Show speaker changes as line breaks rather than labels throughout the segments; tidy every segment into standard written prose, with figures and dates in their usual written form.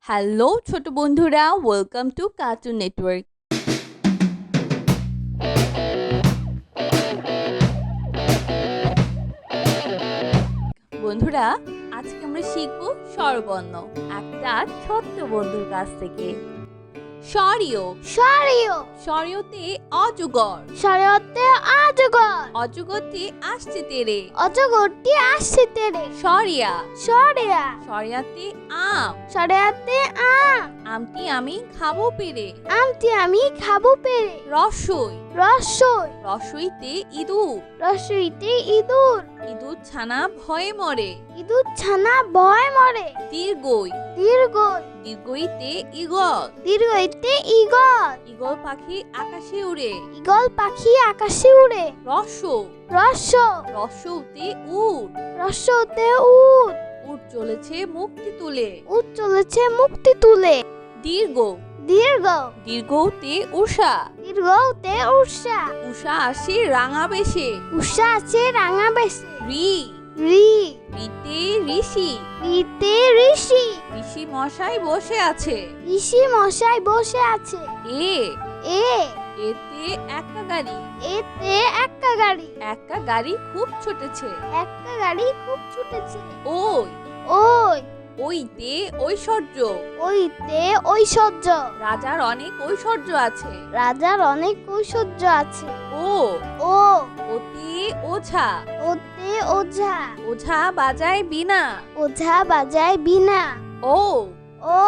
Hello ছোট বন্ধুরা, welcome to cartoon network. বন্ধুরা, আজকে আমরা শিখব স্বরবর্ণ একটা ছোট্ট বন্ধুর কাছ থেকে। স্বরীয়
স্বরীয়
স্বরীয়তে অজগর,
স্বরীয়তে অজগর
অজগরটি আসছে তেরে।
অজগরটি আসছে তেরে
স্বরিয়া
স্বরিয়া
স্বরিয়াতে আম,
স্বরিয়াতে আম
আমটি আমি খাবো পেরে।
আমটি আমি খাবো পেরে
রসই
রসই
রসইতে ইঁদুর,
রসইতে ইঁদুর
ইঁদুর ছানা ভয়ে মরে।
ইঁদুর ছানা ভয় মরে
দীর্ঘই
দীর্ঘই
দীর্ঘইতে ঈগল,
দীর্ঘইতে ঈগল
ঈগল পাখি আকাশে উড়ে।
ঈগল পাখি আকাশে উড়ে
রস
রস
রসউতে উট,
রসতে উট
উট চলেছে মুক্তি তুলে।
উট চলেছে মুক্তি তুলে
দীর্ঘ
দীর্ঘ
দীর্ঘতে উষা,
দীর্ঘতে উষা
উষা আসে রাঙা বেশে।
উষা আছে রাঙা বেশে
রি
রি
রিতে ঋষি,
রিতে ঋষি
ঋষি মশাই বসে আছে।
ঋষি মশাই বসে আছে
এ
এ
এতে একটা গাড়ি,
এতে একটা গাড়ি
একটা গাড়ি খুব ছুটেছে।
একটা গাড়ি খুব ছুটেছে
ওই
ওই
ওইতে ঐশ্বর্য,
ওইতে ঐশ্বর্য
রাজার অনেক ঐশ্বর্য আছে।
রাজার অনেক ঐশ্বর্য আছে
ও
ও
ওতে ওঝা,
ওতে ওঝা
ওঝা বাজায় বীণা।
ওঝা বাজায় বীণা
ও
ও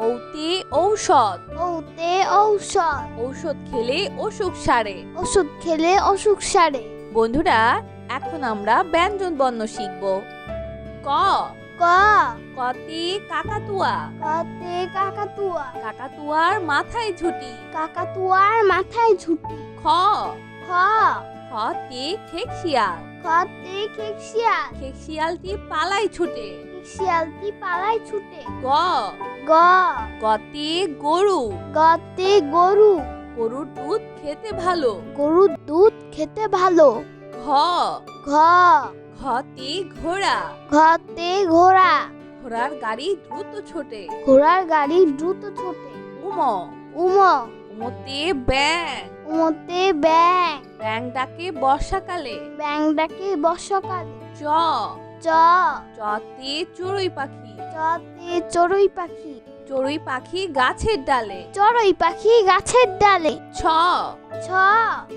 ওতে ঔষধ,
ওতে ঔষধ
ঔষধ খেলে অসুখ সারে।
ওষুধ খেলে অসুখ সারে
বন্ধুরা, এখন আমরা ব্যঞ্জন বর্ণ শিখব। ক
ক
কতে কাকাতুয়া,
কতে কাকাতুয়া
কাকাতুয়ার মাথায় ঝুটি।
কাকাতুয়ার মাথায় ঝুটি
খ
খ
খতে খেকশিয়াল,
খতে খেকশিয়াল
খেকশিয়ালটি পালাই ছুটে।
শিয়ালটি পালায় ছুটে
গ
গ
গতে গরু,
গতে গরু
গরুর দুধ খেতে ভালো।
গরুর দুধ খেতে ভালো
ঘ
ঘ
ঘতে ঘোড়া,
ঘতে ঘোড়া
ঘোড়ার গাড়ি দ্রুত ছোটে।
ঘোড়ার গাড়ি দ্রুত ছোটে
উম
উম
উমতে ব্যাং,
উমতে ব্যাং
ব্যাং ডাকে বর্ষাকালে।
ব্যাং ডাকে বর্ষাকালে
চ
চ
চতে চড়ুই পাখি,
চতে চড়ুই পাখি
চড়ুই পাখি গাছের ডালে।
চড়ুই পাখি গাছের ডালে
ছ
ছ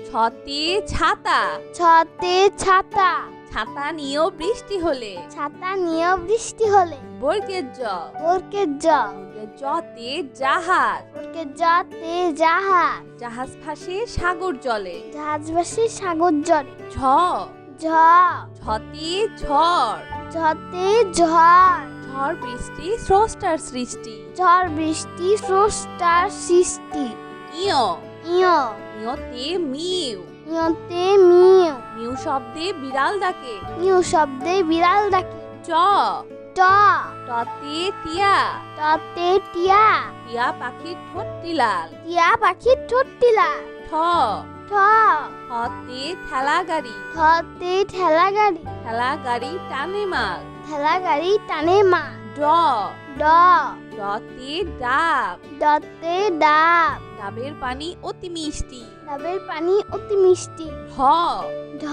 ছতে ছাতা,
ছতে ছাতা
ছাতা নিয়েও বৃষ্টি হলে।
ছাতা নিয়ে বৃষ্টি হলে
বর্গের জ
বর্গের জ
বর্গের জতে জাহাজ,
বর্গের জতে জাহাজ
জাহাজ ভাসে সাগর জলে।
জাহাজ ভাসে সাগর জলে
ঝ
ঝ
ঝতে ঝড়,
ঝতে ঝড়
ঝড় বৃষ্টি স্রষ্টার সৃষ্টি।
ঝড় বৃষ্টি স্রষ্টার সৃষ্টি
ইয়
ইয়
ইয়তে মিউ,
ইয়তে মিউ
মিউ শব্দে বিড়াল ডাকে।
মিউ শব্দে বিড়াল ডাকে
চ
ট
টতে টিয়া,
টতে টিয়া
টিয়া পাখির ঠোঁটটি লাল।
টিয়া পাখির ঠোঁটটি লাল
ঠ
ঠ
হতে ঠেলা গাড়ি,
ঠতে ঠেলা গাড়ি
ঠেলা গাড়ি টানে মাল।
ঠেলা গাড়ি টানে মা
ড
ড
ডতে ডাব,
ডতে ডাব
ডাবের পানি অতি মিষ্টি।
ডাবের পানি অতি মিষ্টি
ঢ
ঢ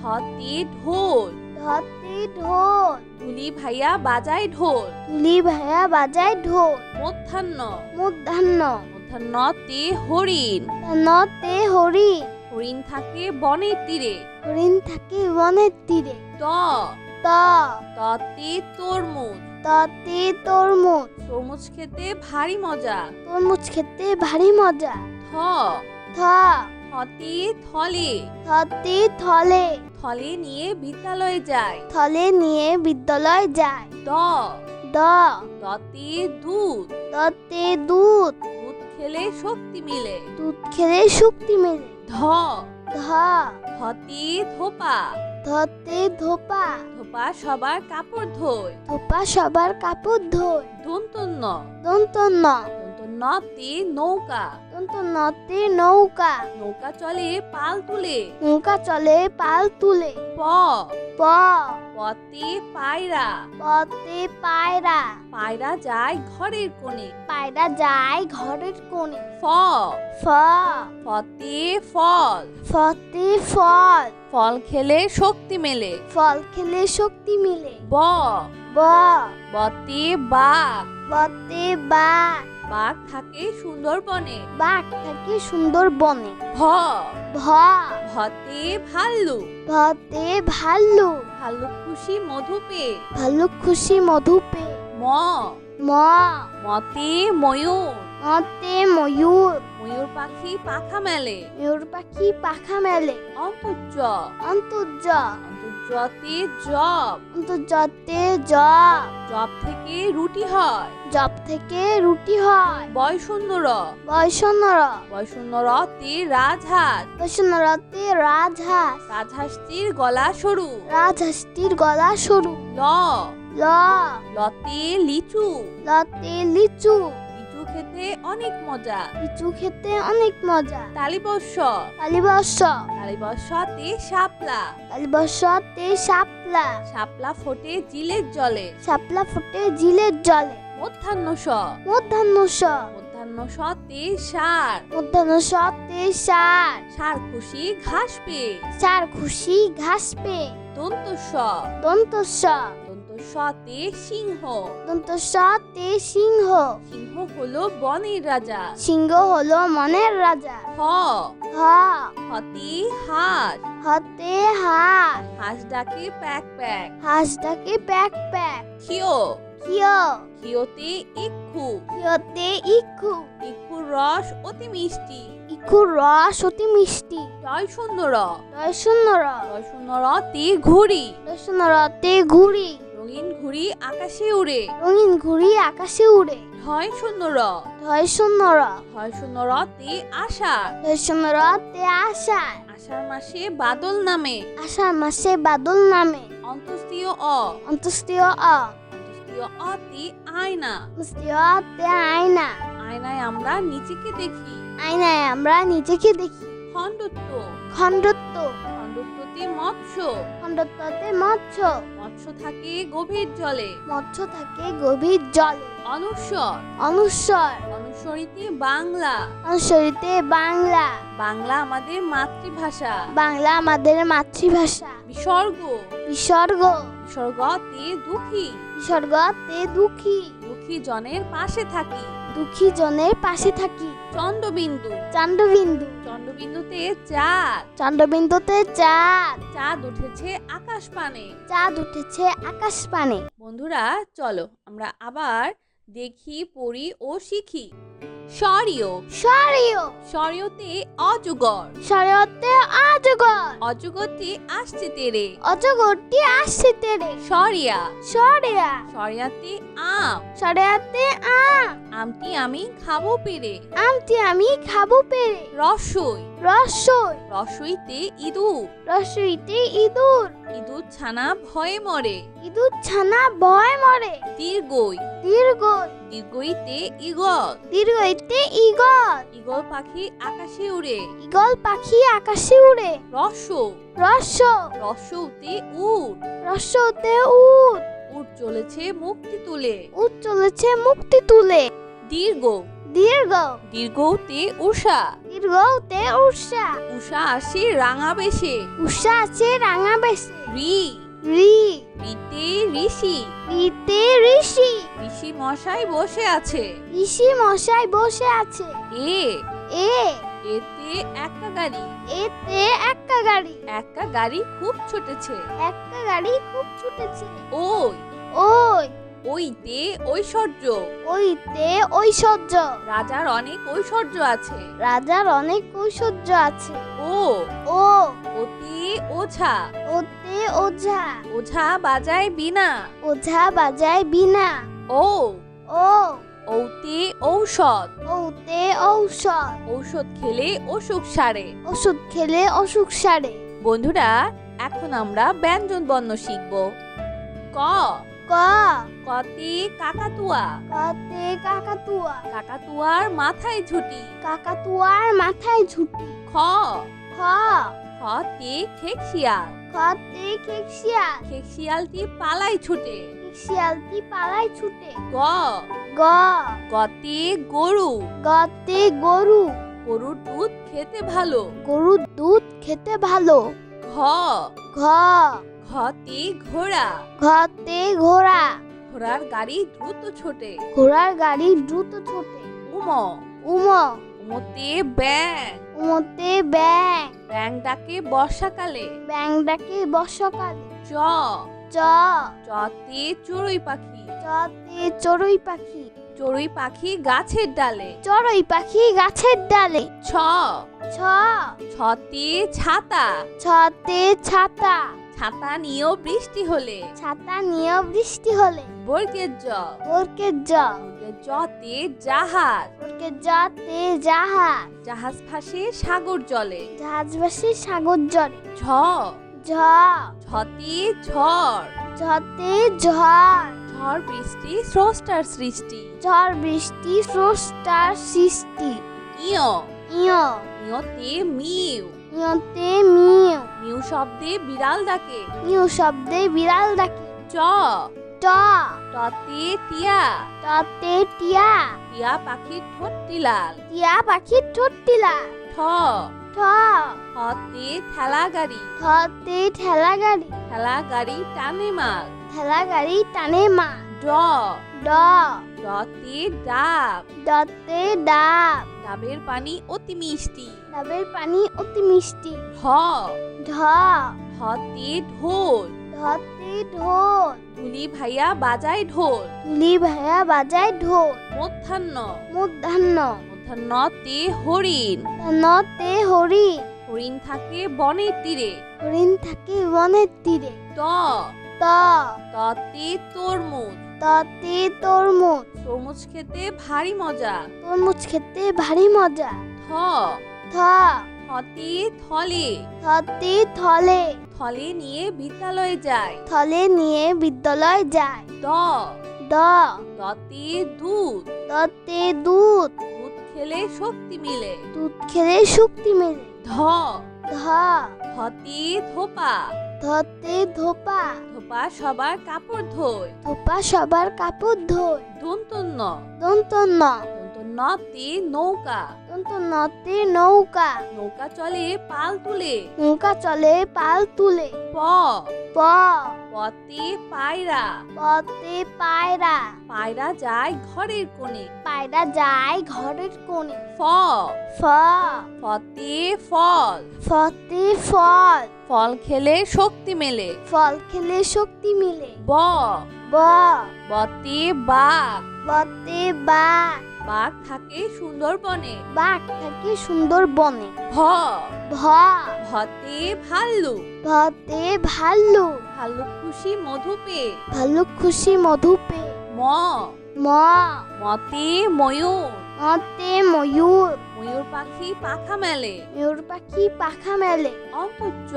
ঢতে ঢোল,
ধতে ঢোল
ধুলি ভাইয়া বাজায় ঢোল।
তুলি ভাইয়া বাজায় ঢোল
মধ্যাহ্ন
মধ্যাহ্ন
মধ্যাহ্নতে হরিণ,
নতে হরিণ
হরিণ থাকে বনের তীরে।
হরিণ থাকে বনের তীরে
ত
ত
ততে তরমুজ,
ততে তরমুজ
তরমুজ খেতে ভারী মজা।
তরমুজ খেতে ভারী মজা
থ
থ
থতে থলে,
থতে থলে
থলে নিয়ে বিদ্যালয়ে যায়।
থলে নিয়ে বিদ্যালয় যায়
দ
দ
দতে দুধ,
দতে দুধ
দুধ খেলে শক্তি মিলে।
দুধ খেলে শক্তি মেলে
ধ
ধ
ধতে ধোপা,
ধতে ধোপা
ধোপা সবার কাপড় ধোয়।
ধোপা সবার কাপড় ধোয়
দন্তন্য
দন্তন্য
দন্তন্য নতে নৌকা।
দন্ত নতে নৌকা।
নৌকা চলে পাল তুলে।
নৌকা চলে পাল তুলে।
প
প
পতে পায়রা।
পতে পায়রা।
পায়রা যায় ঘরের কোণে।
পায়রা যায় ঘরের কোণে।
ফ
ফ
ফতে ফল।
ফতে ফল।
ফল খেলে শক্তি মেলে।
ফল খেলে শক্তি মিলে।
ব
ব
বতে বাঘ।
বতে বাঘ।
বাঘ থাকে সুন্দরবনে।
বাঘ থাকে সুন্দর বনে।
ভ
ভ
ভতে ভাল্লুক।
ভতে ভাল্লুক।
ভাল্লুক খুশি মধু পেয়ে।
ভাল্লুক খুশি মধু পেয়ে।
ম
ম
মতে ময়ূর।
মতে ময়ূর।
ময়ূর পাখি পাখা মেলে।
ময়ূর পাখি পাখা মেলে।
অন্তর্য
অন্তর্য
অন্তর্যতে জব।
অন্তর্জতে জব।
জব থেকে রুটি হয়।
জব থেকে রুটি হয়।
বয়শূন্য র
বয়সনর।
বয়শূন্য রতে রাজহাঁস।
বয়সনরতে রাজহাঁস।
রাজহাঁসটির গলা সরু।
রাজহাঁসটির গলা সরু।
ল
ল
লতে লিচু।
লতে লিচু।
লিচু খেতে অনেক মজা।
লিচু খেতে অনেক মজা।
তালিবস্য
কালীবর্ষ
তালিবস্যতে শাপলা।
কালীবর্ষতে শাপলা।
শাপলা ফোটে জিলের জলে।
শাপলা ফুটে ঝিলের জলে।
মধ্যাহ্ন স
মধ্যাহ্ন স
মধ্যাহ্ন সতে ষাঁড়।
মধ্যাহ্ন সতে ষাঁড়।
ষাঁড় খুশি ঘাস পেয়ে।
ষাঁড় খুশি ঘাস পেয়ে।
দন্ত স
দন্ত স
দন্ত সতে সিংহ।
দন্ত সতে সিংহ।
সিংহ হলো বনের রাজা।
সিংহ হলো মনের রাজা।
হ
হ
হতে হাঁস।
হতে হাঁস।
হাঁস ডাকে প্যাক প্যাক।
হাঁস ডাকে প্যাক প্যাক।
খিও
কিয়
খিওতে ইক্ষু।
কিয়তে ইক্ষু।
ইক্ষুর রস অতি মিষ্টি।
ইক্ষুর রস অতি মিষ্টি।
টয় সুন্দর
দর্শনর
টয় সুন্দর তে ঘুড়ি।
দর্শনরতে ঘুড়ি।
রঙিন ঘুড়ি আকাশে উড়ে।
রঙিন ঘুড়ি আকাশে উড়ে।
ঢয় সুন্দর
ধর্ষণর
ঢয় সুন্দর তে আষাঢ়।
ধর্ষণরতে আষাঢ়।
আষাঢ় মাসে বাদল নামে।
আষাঢ় মাসে বাদল নামে।
অন্তস্তীয় অ
অন্তস্তীয় অ
অন্তস্তীয় অতে আয়না।
মুস্তীয়তে আয়না।
আয়নায় আমরা নিজেকে দেখি।
আয়নায় আমরা নিজেকে দেখি।
খণ্ডত্ব
খণ্ডত্ব
খণ্ডত্বতে মৎস্য।
খণ্ডত্বতে মৎস্য।
মৎস্য থাকে গভীর জলে।
মৎস্য থাকে গভীর জলে।
অনুস্বর
অনুস্বর
অনুস্বরিতে বাংলা।
অনুসরিতে বাংলা।
বাংলা আমাদের মাতৃভাষা।
বাংলা আমাদের মাতৃভাষা।
বিসর্গ
বিসর্গ
বিসর্গতে দুঃখী।
বিসর্গতে দুঃখী।
দুঃখী জনের পাশে থাকি।
দুঃখী জনের পাশে থাকি।
চন্দ্রবিন্দু
চন্দ্রবিন্দু
চন্দ্রবিন্দুতে চাঁদ।
চন্দ্রবিন্দুতে চাঁদ।
চাঁদ উঠেছে আকাশ পানে।
চাঁদ উঠেছে আকাশ পানে।
বন্ধুরা চলো আমরা আবার দেখি পড়ি ও শিখি। স্বরীয়
স্বরীয়
স্বরীয়তে অজগর।
স্বরীয়তে অজগর।
অজগরটি আসছে তেরে।
অজগরটি আসছে তেরে।
সরিয়া
সরিয়া
সরিয়াতে আম।
সরিয়াতে আম।
আমটি আমি খাবো পেরে।
আমটি আমি খাবো পেরে।
রসই
রসই
রসইতে ইঁদুর।
রসইতে ইঁদুর।
ইঁদুর ছানা ভয়ে মরে।
ইঁদুর ছানা ভয় মরে।
দীর্ঘই
দীর্ঘই
দীর্ঘইতে ঈগল।
দীর্ঘইতে ঈগল।
ঈগল পাখি আকাশে উড়ে।
ঈগল পাখি আকাশে উড়ে।
রস
রস
রসউতে উট।
রসতে উট।
উট চলেছে মুক্তি তুলে।
উট চলেছে মুক্তি তুলে।
দীর্ঘ
দীর্ঘ
দীর্ঘতে উষা।
দীর্ঘতে উষা।
উষা আসে রাঙা বেশে।
উষা আছে রাঙা বেশে।
রি
রি
রিতে ঋষি।
রিতে ঋষি।
ঋষি মশাই বসে আছে।
ঋষি মশাই বসে আছে।
এ
এ
এতে একা গাড়ি।
এতে একটা গাড়ি।
একা গাড়ি খুব ছুটেছে।
একটা গাড়ি খুব ছুটেছে।
ওই
ওই
ওইতে ঐশ্বর্য।
ওইতে ঐশ্বর্য।
রাজার অনেক ঐশ্বর্য আছে।
রাজার অনেক ঐশ্বর্য আছে।
ও
ও
ওতে ওঝা।
ওতে ওঝা।
ওঝা বাজায় বীণা।
ওঝা বাজায় বীণা।
ও
ও
ঔতে ঔষধ।
ওতে ঔষধ।
ঔষধ খেলে অসুখ সারে।
ওষুধ খেলে অসুখ সারে।
বন্ধুরা এখন আমরা ব্যঞ্জন বর্ণ শিখব। ক
ক
কতে কাকাতুয়া,
কতে কাকাতুয়া,
কাকাতুয়ার মাথায় ঝুঁটি।
কাকাতুয়ার মাথায় ঝুঁটি।
খ
খ
খতে খেকশিয়াল,
খতে খেকশিয়াল,
খেকশিয়ালটি পালায় ছুটে।
খেকশিয়ালটি পালায় ছুটে।
গ
গ
গতে গরু,
গতে গরু,
গরুর দুধ খেতে ভালো।
গরুর দুধ খেতে ভালো।
ঘ
ঘ
ঘতে ঘোড়া,
ঘতে ঘোড়া,
ঘোড়ার গাড়ি দ্রুত ছোটে।
ঘোড়ার গাড়ি দ্রুত ছোটে।
উম
উম
উমতে ব্যাং,
উমতে ব্যাং,
ব্যাং ডাকে বর্ষাকালে।
ব্যাং ডাকে বর্ষাকালে।
চ
চ
চতে চড়ুই পাখি,
চতে চড়ুই পাখি,
চড়ুই পাখি গাছের ডালে।
চড়ুই পাখি গাছের ডালে।
ছ
ছ
ছতে ছাতা,
ছতে ছাতা,
ছাতা নিয়েও বৃষ্টি হলে।
ছাতা নিয়ে বৃষ্টি হলে।
বর্গের জ,
বর্গের জ,
বর্গের জতে জাহাজ,
বর্গের জতে জাহাজ,
জাহাজ ভাসে সাগর জলে।
জাহাজ ভাসে সাগর জলে।
ঝ
ঝ
ঝতে ঝড়,
ঝতে ঝড়,
ঝড় বৃষ্টি স্রষ্টার সৃষ্টি।
ঝড় বৃষ্টি স্রষ্টার সৃষ্টি।
ইয়
ইয়
ইয়তে মিউ,
ইয়তে মিউ,
মিউ শব্দে বিড়াল ডাকে।
মিউ শব্দে বিড়াল ডাকে।
চ
ট
টতে টিয়া,
টতে টিয়া,
টিয়া পাখির ঠোঁটটি লাল।
টিয়া পাখির ঠোঁটটি লাল।
ঠ
ঠ
হতে ঠেলা গাড়ি,
ঠতে ঠেলা গাড়ি,
ঠেলা গাড়ি টানে মাল।
ঠেলা গাড়ি টানে মা।
ড
ড
ডতে ডাব,
ডতে ডাব,
ডাবের পানি অতি মিষ্টি।
ডাবের পানি অতি মিষ্টি।
ঢ
ঢ
ঢতে ঢোল,
ধতে ঢোল,
ধুলি ভাইয়া বাজায় ঢোল।
তুলি ভাইয়া বাজায় ঢোল।
মধ্যাহ্ন
মধ্যাহ্ন
মধ্যাহ্নতে হরিণ,
নতে হরিণ,
হরিণ থাকে বনের তীরে।
হরিণ থাকে বনের তীরে।
ত
ত
ততে তরমুজ,
ততে তরমুজ,
তরমুজ খেতে ভারী মজা।
তরমুজ খেতে ভারী মজা।
থ
থ
থতে থলে,
থতে থলে,
থলে নিয়ে বিদ্যালয়ে যায়।
থলে নিয়ে বিদ্যালয় যায়।
দ
দ
দতে দুধ,
দতে দুধ,
দুধ খেলে শক্তি মিলে।
দুধ খেলে শক্তি মেলে।
ধ
ধ
ধতে ধোপা,
ধতে ধোপা,
ধোপা সবার কাপড় ধোয়।
ধোপা সবার কাপড় ধোয়।
দন্তন্য
দন্তন্য
দন্তন্যতে নৌকা,
দন্তন্যতে নৌকা,
নৌকা চলে পাল তুলে।
নৌকা চলে পাল তুলে।
প
প
পতে পায়রা,
পতে পায়রা,
পায়রা যায় ঘরের কোণে।
পায়রা যায় ঘরের কোণে।
ফ
ফ
ফতে ফল,
ফতে ফল,
ফল খেলে শক্তি মেলে।
ফল খেলে শক্তি মিলে।
ব
ব
বতে বাঘ,
বতে বাঘ,
বাঘ থাকে সুন্দরবনে।
বাঘ থাকে সুন্দর বনে।
ভ
ভ
ভতে ভাল্লুক,
ভতে ভাল্লুক,
ভাল্লুক খুশি মধু পেয়ে।
ভাল্লুক খুশি মধু পেয়ে।
ম
ম
মতে ময়ূর,
মতে ময়ূর,
ময়ূর পাখি পাখা মেলে।
ময়ূর পাখি পাখা মেলে।
অন্তর্য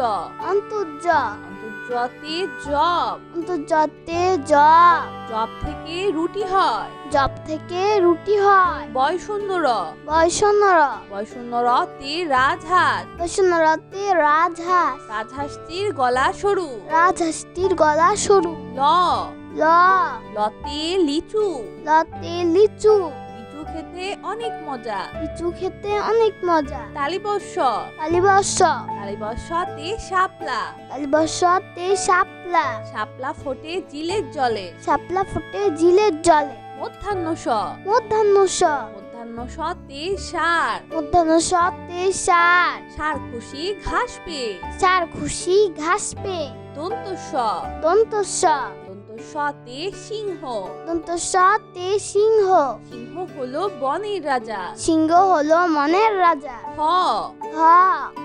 অন্তর্য
অন্তর্যতে জব,
অন্তর্জতে জব,
জব থেকে রুটি হয়।
জব থেকে রুটি হয়।
বয়সুন্দর
বৈষ্ণর
বয়সুন্দরতে রাজহাঁস,
বৈষ্ণরতে রাজহাঁস,
রাজহাঁসটির গলা সরু।
রাজহাঁসটির গলা সরু।
ল
ল
লতে লিচু,
লতে লিচু,
লিচু খেতে অনেক মজা।
লিচু খেতে অনেক মজা।
তালিবস্য
কালীবর্ষ
তালিবস্যতে শাপলা,
কালীবর্ষতে শাপলা,
শাপলা ফোটে জিলের জলে।
শাপলা ফুটে জিলের জলে।
মধ্যাহ্ন স
মধ্যাহ্ন স
মধ্যাহ্ন সতে ষাঁড়,
মধ্যাহ্ন সতে ষাঁড়,
ষাঁড় খুশি ঘাস পেয়ে।
ষাঁড় খুশি ঘাস পেয়ে।
দন্ত স
দন্ত স
দন্ত সতে সিংহ,
দন্ত সতে সিংহ,
সিংহ হলো বনের রাজা।
সিংহ হলো মনের রাজা।
হ
হ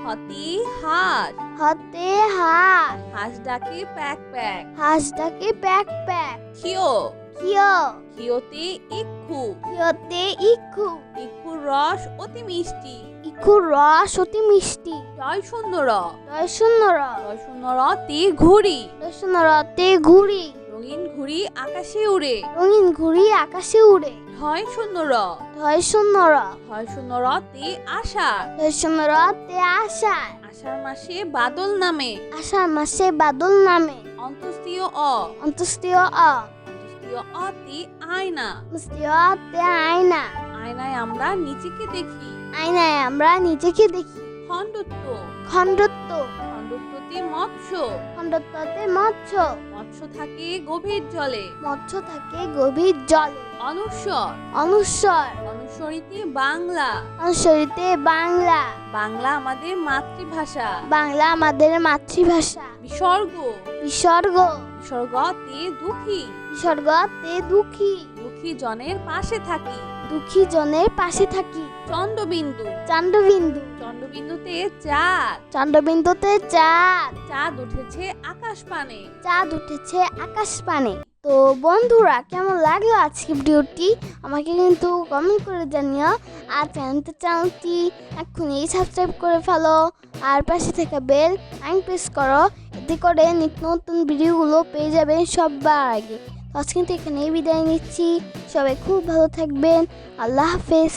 হতে হাঁস,
হতে হাঁস,
হাঁস ডাকে প্যাক প্যাক।
হাঁস ডাকে প্যাক প্যাক।
খিও
কিয়
খিওতে ইক্ষু,
কিয়তে ইক্ষু,
ইক্ষুর রস অতি মিষ্টি।
ইক্ষুর রস অতি মিষ্টি।
জয় সুন্দর
দর্শনর
জয় সুন্দরতে ঘুড়ি,
দর্শনরতে ঘুড়ি,
রঙিন রঙিন ঘুড়ি আকাশে উড়ে।
রঙিন ঘুড়ি আকাশে উড়ে।
ঢয় শূন্য র।
ঢয় শূন্য র।
ঢয় শূন্য রতে আষাঢ়।
ঢয় শূন্য রতে আষাঢ়।
আষাঢ় মাসে বাদল নামে।
আষাঢ় মাসে বাদল নামে।
অন্তস্তীয় অ।
অন্তস্তীয় অ।
অন্তস্তীয় অতে আয়না।
অন্তস্তীয় অতে আয়না।
আয়নায় আমরা নিজেকে দেখি।
আয়নায় আমরা নিজেকে দেখি।
খণ্ডত্ব।
খণ্ডত্ব।
খণ্ডত্বতে মৎস্য।
খণ্ডত্বতে মৎস্য।
মৎস্য থাকে গভীর জলে।
মৎস্য থাকে গভীর জলে।
অনুস্বর।
অনুস্বর।
অনুস্বরিতে বাংলা।
অনুস্বরিতে বাংলা।
বাংলা আমাদের মাতৃভাষা।
বাংলা আমাদের মাতৃভাষা।
বিসর্গ।
বিসর্গ।
বিসর্গতে দুঃখী।
বিসর্গতে দুঃখী।
দুঃখী জনের পাশে থাকি।
দুঃখী জনের পাশে থাকি।
চন্দ্রবিন্দু।
চন্দ্রবিন্দু।
চন্দ্রবিন্দুতে চাঁদ।
চন্দ্রবিন্দুতে চাঁদ।
চাঁদ উঠেছে আকাশ পানে।
চাঁদ উঠেছে আকাশ পানে। তো বন্ধুরা, কেমন লাগলো আজকে ভিডিওটি আমাকে কিন্তু কমেন্ট করে জানিও। আর চ্যানেলটি এক্ষুনি সাবস্ক্রাইব করে ফেলো। আর পাশে থাকা বেল আইকন প্রেস করো, এতে করে নিত্য নতুন ভিডিওগুলো পেয়ে যাবেন সবার আগে। তো আজকে কিন্তু এখানেই বিদায় নিচ্ছি। সবাই খুব ভালো থাকবেন। আল্লাহ হাফেজ।